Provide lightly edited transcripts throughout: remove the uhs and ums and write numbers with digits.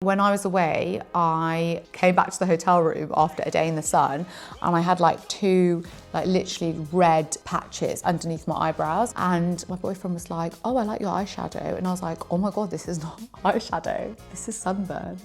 when I was away, I came back to the hotel room after a day in the sun and I had like two literally red patches underneath my eyebrows, and my boyfriend was like, oh, I like your eyeshadow, and I was like, oh my god, this is not eyeshadow, this is sunburn.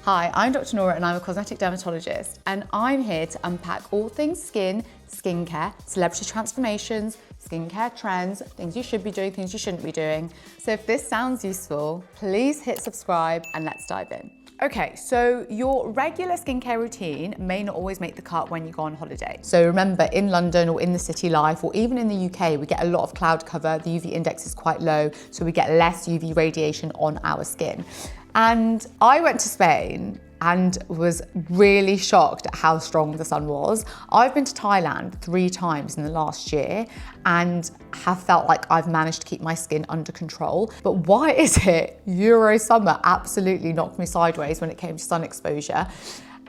Hi, I'm Dr. Nora and I'm a cosmetic dermatologist, and I'm here to unpack all things skin, skincare, celebrity transformations, skincare trends, things you should be doing, things you shouldn't be doing. So if this sounds useful, please hit subscribe and let's dive in. Okay, so your regular skincare routine may not always make the cut when you go on holiday. So remember, in London or in the city life, or even in the UK, we get a lot of cloud cover. The UV index is quite low, so we get less UV radiation on our skin. And I went to Spain and was really shocked at how strong the sun was. I've been to Thailand 3 times in the last year and have felt like I've managed to keep my skin under control. But why is it Euro summer absolutely knocked me sideways when it came to sun exposure?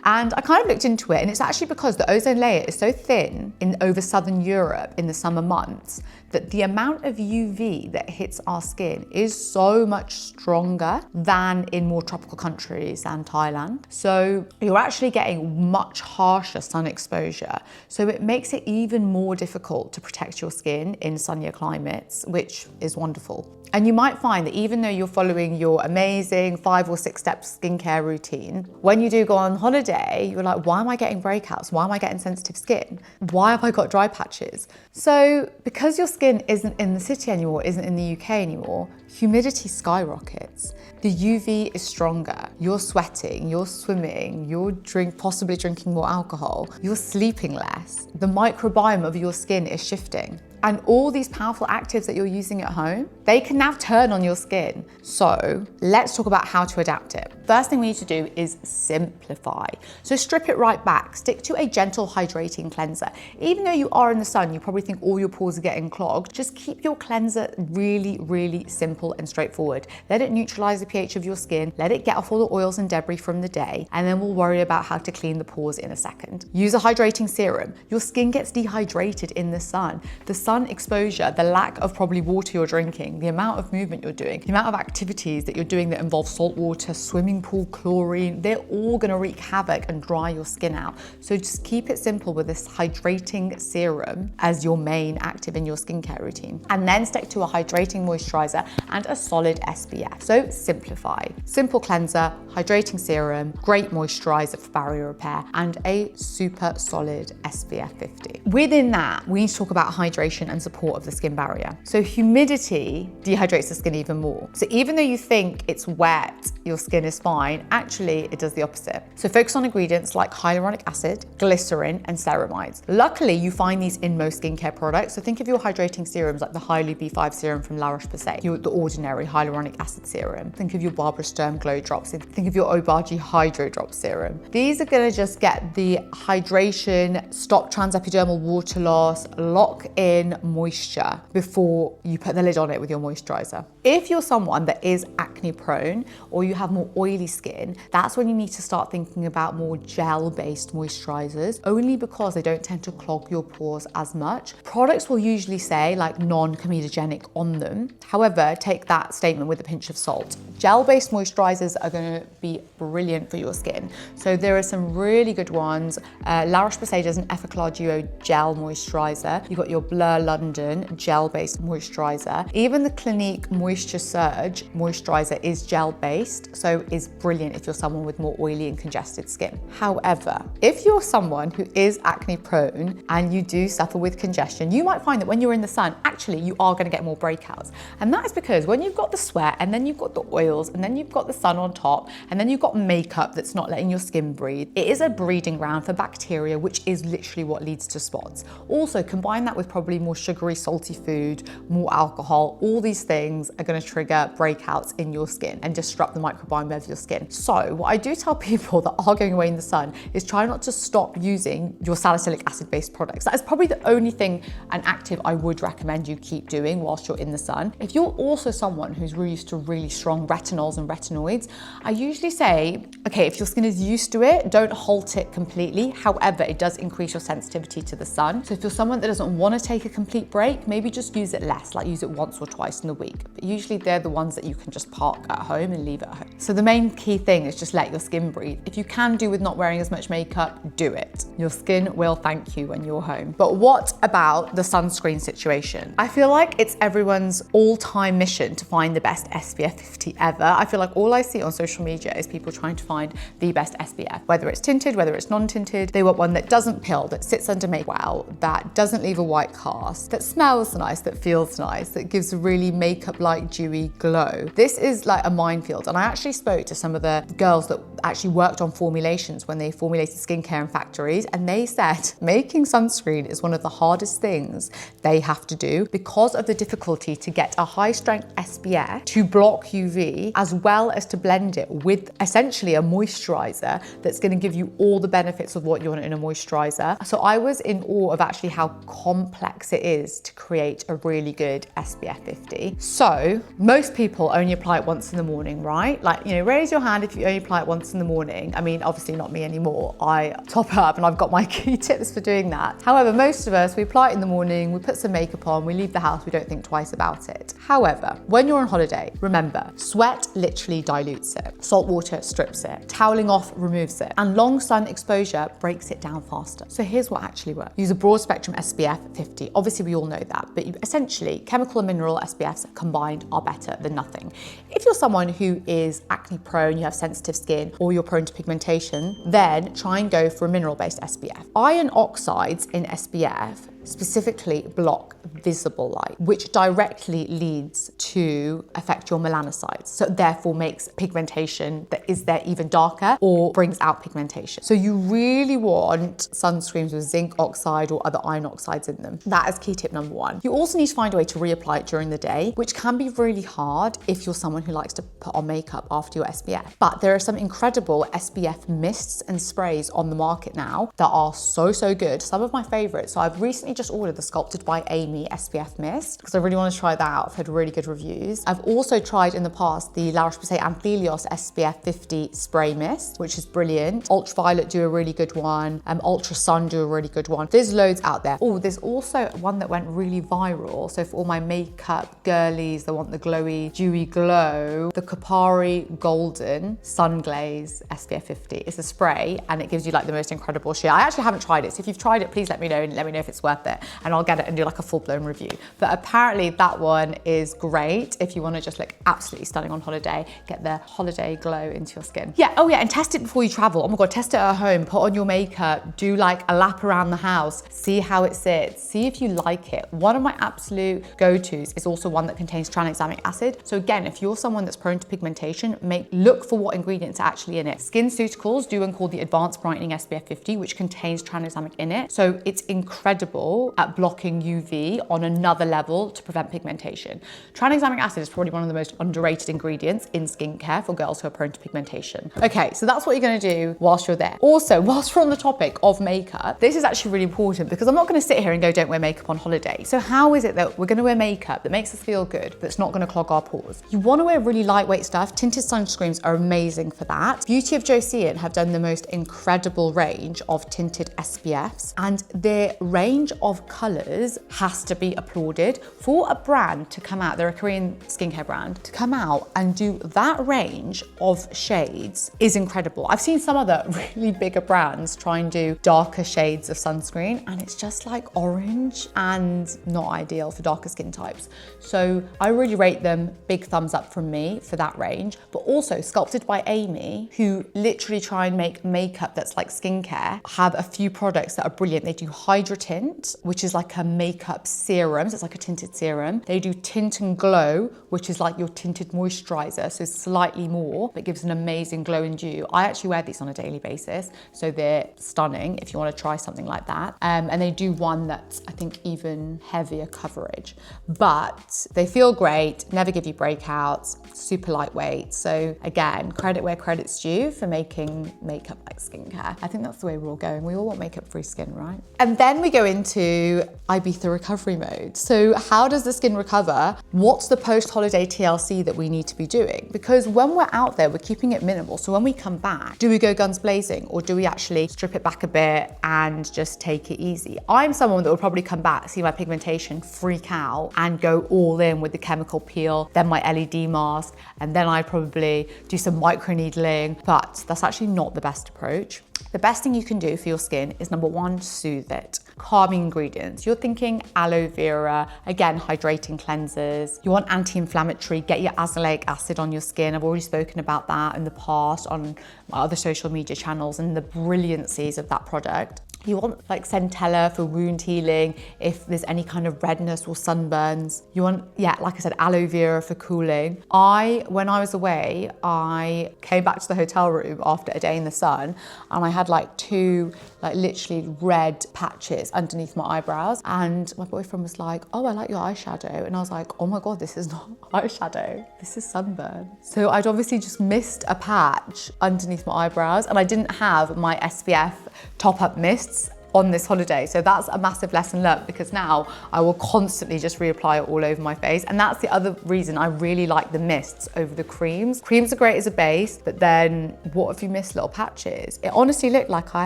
And I kind of looked into it, and it's actually because the ozone layer is so thin over southern Europe in the summer months that the amount of UV that hits our skin is so much stronger than in more tropical countries and Thailand. So you're actually getting much harsher sun exposure. So it makes it even more difficult to protect your skin in sunnier climates, which is wonderful. And you might find that even though you're following your amazing 5 or 6 step skincare routine, when you do go on holiday, you're like, why am I getting breakouts? Why am I getting sensitive skin? Why have I got dry patches? So because your skin isn't in the city anymore, isn't in the UK anymore, humidity skyrockets. The UV is stronger. You're sweating, you're swimming, you're possibly drinking more alcohol, you're sleeping less. The microbiome of your skin is shifting. And all these powerful actives that you're using at home, they can now turn on your skin. So let's talk about how to adapt it. First thing we need to do is simplify. So strip it right back. Stick to a gentle hydrating cleanser. Even though you are in the sun, you probably think all your pores are getting clogged. Just keep your cleanser really, really simple and straightforward. Let it neutralize the pH of your skin. Let it get off all the oils and debris from the day. And then we'll worry about how to clean the pores in a second. Use a hydrating serum. Your skin gets dehydrated in the sun. The sun exposure, the lack of probably water you're drinking, the amount of movement you're doing, the amount of activities that you're doing that involve salt water, swimming pool, chlorine, they're all gonna wreak havoc and dry your skin out. So just keep it simple with this hydrating serum as your main active in your skincare routine. And then stick to a hydrating moisturizer and a solid SPF. So simplify. Simple cleanser, hydrating serum, great moisturizer for barrier repair, and a super solid SPF 50. Within that, we need to talk about hydration and support of the skin barrier. So humidity dehydrates the skin even more. So even though you think it's wet, your skin is fine, actually it does the opposite. So focus on ingredients like hyaluronic acid, glycerin, and ceramides. Luckily, you find these in most skincare products. So think of your hydrating serums like the Hyalur B5 serum from La Roche-Posay, the ordinary hyaluronic acid serum. Think of your Barbara's Derm Glow Drops. Think of your Obagi Hydro Drop serum. These are gonna just get the hydration, stop transepidermal water loss, lock in moisture before you put the lid on it with your moisturizer. If you're someone that is acne prone or you have more oily skin, that's when you need to start thinking about more gel-based moisturizers, only because they don't tend to clog your pores as much. Products will usually say like non-comedogenic on them. However, take that statement with a pinch of salt. Gel-based moisturizers are going to be brilliant for your skin. So there are some really good ones. La Roche-Posay does an Effaclar Duo gel moisturizer. You've got your Blur London gel-based moisturizer. Even the Clinique Moisture Surge moisturizer is gel-based, so is brilliant if you're someone with more oily and congested skin. However, if you're someone who is acne prone and you do suffer with congestion, you might find that when you're in the sun, actually you are going to get more breakouts. And that is because when you've got the sweat and then you've got the oils and then you've got the sun on top and then you've got makeup that's not letting your skin breathe, it is a breeding ground for bacteria, which is literally what leads to spots. Also, combine that with probably more sugary, salty food, more alcohol. All these things are going to trigger breakouts in your skin and disrupt the microbiome of your skin. So what I do tell people that are going away in the sun is try not to stop using your salicylic acid based products. That is probably the only thing, an active, I would recommend you keep doing whilst you're in the sun. If you're also someone who's really used to really strong retinols and retinoids, I usually say, okay, if your skin is used to it, don't halt it completely. However, it does increase your sensitivity to the sun. So if you're someone that doesn't want to take a complete break, maybe just use it less, like use it once or twice in the week. But usually they're the ones that you can just park at home and leave at home. So the main key thing is just let your skin breathe. If you can do with not wearing as much makeup, do it. Your skin will thank you when you're home. But what about the sunscreen situation? I feel like it's everyone's all-time mission to find the best SPF 50 ever. I feel like all I see on social media is people trying to find the best SPF, whether it's tinted, whether it's non-tinted. They want one that doesn't pill, that sits under makeup well, that doesn't leave a white cast, that smells nice, that feels nice, that gives a really makeup-like dewy glow. This is like a minefield. And I actually spoke to some of the girls that actually worked on formulations when they formulated skincare in factories, and they said making sunscreen is one of the hardest things they have to do because of the difficulty to get a high strength SPF to block UV, as well as to blend it with essentially a moisturizer that's going to give you all the benefits of what you want in a moisturizer. So I was in awe of actually how complex it is to create a really good SPF 50. So most people only apply it once in the morning, right? Like, you know, raise your hand if you only apply it once in the morning. I mean, obviously not me anymore. I top it up and I've got my key tips for doing that. However, most of us, we apply it in the morning, we put some makeup on, we leave the house, we don't think twice about it. However, when you're on holiday, remember, sweat literally dilutes it. Salt water strips it. Toweling off removes it. And long sun exposure breaks it down faster. So here's what actually works. Use a broad spectrum SPF 50. Obviously, we all know that, but essentially, chemical and mineral SPFs combined are better than nothing. If you're someone who is acne prone, you have sensitive skin, or you're prone to pigmentation, then try and go for a mineral-based SPF. Iron oxides in SPF specifically block visible light, which directly leads to affect your melanocytes. So therefore makes pigmentation that is there even darker or brings out pigmentation. So you really want sunscreens with zinc oxide or other iron oxides in them. That is key tip number one. You also need to find a way to reapply it during the day, which can be really hard if you're someone who likes to put on makeup after your SPF. But there are some incredible SPF mists and sprays on the market now that are so good. Some of my favorites. So I've recently just ordered the Sculpted by Amy SPF mist because I really want to try that out. I've heard really good reviews. I've also tried in the past the Roche-Posay Anthelios SPF 50 spray mist, which is brilliant. Ultraviolet do a really good one. Ultra Sun do a really good one. There's loads out there. Oh, there's also one that went really viral. So for all my makeup girlies that want the glowy, dewy glow, the Kopari Golden Sun Glaze SPF 50. It's a spray and it gives you like the most incredible sheer. I actually haven't tried it. So if you've tried it, please let me know and let me know if it's worth it. And I'll get it and do like a full-blown review. But apparently that one is great if you want to just look absolutely stunning on holiday, get the holiday glow into your skin. Yeah, oh yeah, and test it before you travel. Oh my God, test it at home, put on your makeup, do like a lap around the house, see how it sits, see if you like it. One of my absolute go-tos is also one that contains tranexamic acid. So again, if you're someone that's prone to pigmentation, look for what ingredients are actually in it. SkinCeuticals do one called the Advanced Brightening SPF 50, which contains tranexamic in it. So it's incredible at blocking UV on another level to prevent pigmentation. Tranexamic acid is probably one of the most underrated ingredients in skincare for girls who are prone to pigmentation. Okay, so that's what you're gonna do whilst you're there. Also, whilst we're on the topic of makeup, this is actually really important because I'm not gonna sit here and go, don't wear makeup on holiday. So how is it that we're gonna wear makeup that makes us feel good, that's not gonna clog our pores? You wanna wear really lightweight stuff. Tinted sunscreens are amazing for that. Beauty of Joseon have done the most incredible range of tinted SPFs, and their range of colors has to be applauded. For a brand to come out, they're a Korean skincare brand, to come out and do that range of shades is incredible. I've seen some other really bigger brands try and do darker shades of sunscreen and it's just like orange and not ideal for darker skin types. So I really rate them. Big thumbs up from me for that range. But also Sculpted by Amy, who literally try and make makeup that's like skincare, have a few products that are brilliant. They do Hydrating, which is like a makeup serum, so it's like a tinted serum. They do Tint and Glow, which is like your tinted moisturizer, so slightly more, but gives an amazing glow and dew. I actually wear these on a daily basis, so they're stunning if you want to try something like that. And they do one that's, I think, even heavier coverage, but they feel great, never give you breakouts, super lightweight. So again, credit where credit's due for making makeup like skincare. I think that's the way we're all going. We all want makeup-free skin, right? And then we go into into Ibiza recovery mode. So how does the skin recover? What's the post-holiday TLC that we need to be doing? Because when we're out there, we're keeping it minimal. So when we come back, do we go guns blazing, or do we actually strip it back a bit and just take it easy? I'm someone that will probably come back, see my pigmentation, freak out, and go all in with the chemical peel, then my LED mask, and then I'd probably do some microneedling, but that's actually not the best approach. The best thing you can do for your skin is, number one, soothe it. Calming ingredients. You're thinking aloe vera, again, hydrating cleansers. You want anti-inflammatory, get your azelaic acid on your skin. I've already spoken about that in the past on my other social media channels and the brilliancies of that product. You want like centella for wound healing if there's any kind of redness or sunburns. You want, yeah, like I said, aloe vera for cooling. When I was away, I came back to the hotel room after a day in the sun, and I had like two literally red patches underneath my eyebrows, and my boyfriend was like, oh, I like your eyeshadow. And I was like, oh my God, this is not eyeshadow, this is sunburn. So I'd obviously just missed a patch underneath my eyebrows, and I didn't have my SPF top-up mists on this holiday. So that's a massive lesson learned, because now I will constantly just reapply it all over my face. And that's the other reason I really like the mists over the creams. Creams are great as a base, but then what if you miss little patches? It honestly looked like I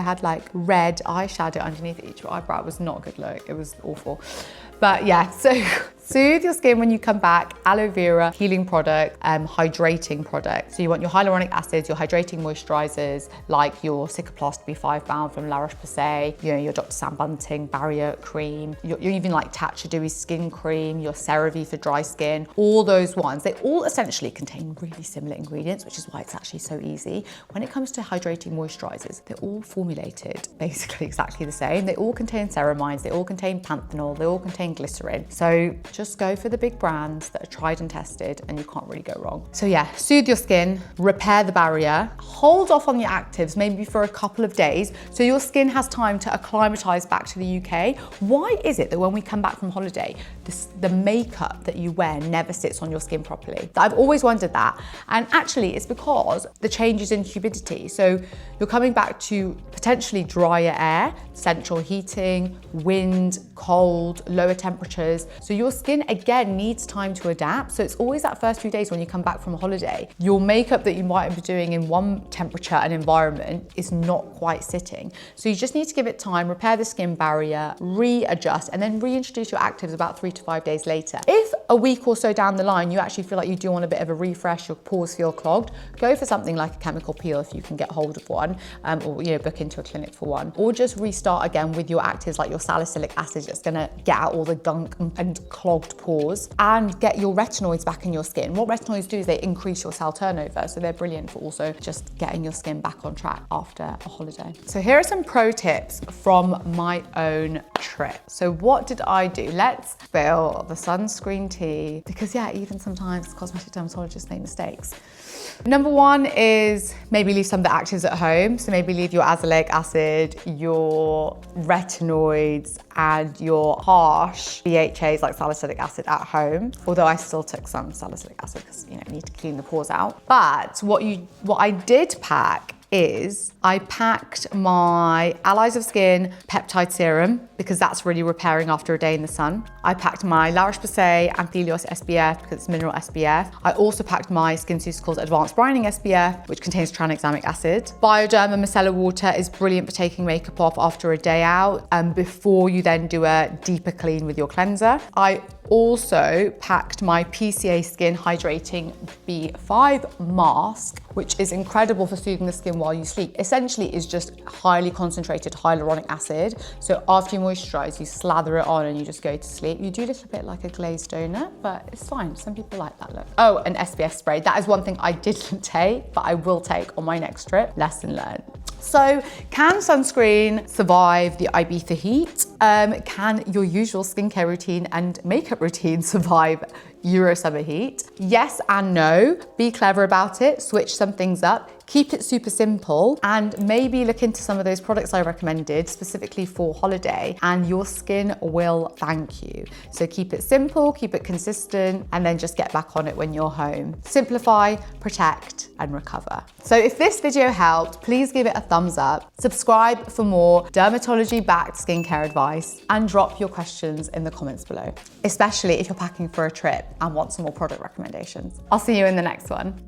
had like red eyeshadow underneath each eyebrow. It was not a good look, it was awful. But yeah, so soothe your skin when you come back. Aloe vera, healing product, hydrating product. So you want your hyaluronic acids, your hydrating moisturizers, like your Cicaplast B5 bound from La Roche-Posay, you know, your Dr. Sam Bunting barrier cream, you even like Tatcha Dewy skin cream, your CeraVe for dry skin, all those ones. They all essentially contain really similar ingredients, which is why it's actually so easy. When it comes to hydrating moisturizers, they're all formulated basically exactly the same. They all contain ceramides, they all contain panthenol, they all contain glycerin. So just go for the big brands that are tried and tested, and you can't really go wrong. So yeah, soothe your skin, repair the barrier, hold off on your actives maybe for a couple of days so your skin has time to acclimatize back to the UK. Why is it that when we come back from holiday, the makeup that you wear never sits on your skin properly? I've always wondered that. And actually it's because the changes in humidity. So you're coming back to potentially drier air, central heating, wind, cold, lower temperatures. So your skin again needs time to adapt. So it's always that first few days when you come back from a holiday, your makeup that you might be doing in one temperature and environment is not quite sitting. So you just need to give it time, repair the skin barrier, readjust, and then reintroduce your actives about 3 to 5 days later. If a week or so down the line, you actually feel like you do want a bit of a refresh, your pores feel clogged, go for something like a chemical peel if you can get hold of one, or book into a clinic for one, or just restart again with your actives like your salicylic acid that's gonna get out all the gunk and clogged pores, and get your retinoids back in your skin. What retinoids do is they increase your cell turnover, so they're brilliant for also just getting your skin back on track after a holiday. So here are some pro tips from my own trip. So what did I do? Let's spill the sunscreen tea, because yeah, even sometimes cosmetic dermatologists make mistakes. Number one is maybe leave some of the actives at home. So maybe leave your azelaic acid, your retinoids, and your harsh BHAs like salicylic acid at home. Although I still took some salicylic acid because you need to clean the pores out. But what I did pack is I packed my Allies of Skin Peptide Serum, because that's really repairing after a day in the sun. I packed my La Roche-Posay Anthelios SPF because it's mineral SPF. I also packed my SkinCeuticals Advanced Brightening SPF, which contains tranexamic acid. Bioderma Micellar water is brilliant for taking makeup off after a day out, and before you then do a deeper clean with your cleanser. I also packed my PCA Skin Hydrating B5 mask, which is incredible for soothing the skin while you sleep. Essentially is just highly concentrated hyaluronic acid. So after you moisturize, you slather it on and you just go to sleep. You do look a bit like a glazed donut, but it's fine. Some people like that look. Oh, an SPF spray. That is one thing I didn't take, but I will take on my next trip. Lesson learned. So can sunscreen survive the Ibiza heat? Can your usual skincare routine and makeup routine survive Euro summer heat? Yes and no. Be clever about it. Switch some things up. Keep it super simple and maybe look into some of those products I recommended specifically for holiday and your skin will thank you. So keep it simple, keep it consistent, and then just get back on it when you're home. Simplify, protect, and recover. So if this video helped, please give it a thumbs up, subscribe for more dermatology-backed skincare advice, and drop your questions in the comments below, especially if you're packing for a trip and want some more product recommendations. I'll see you in the next one.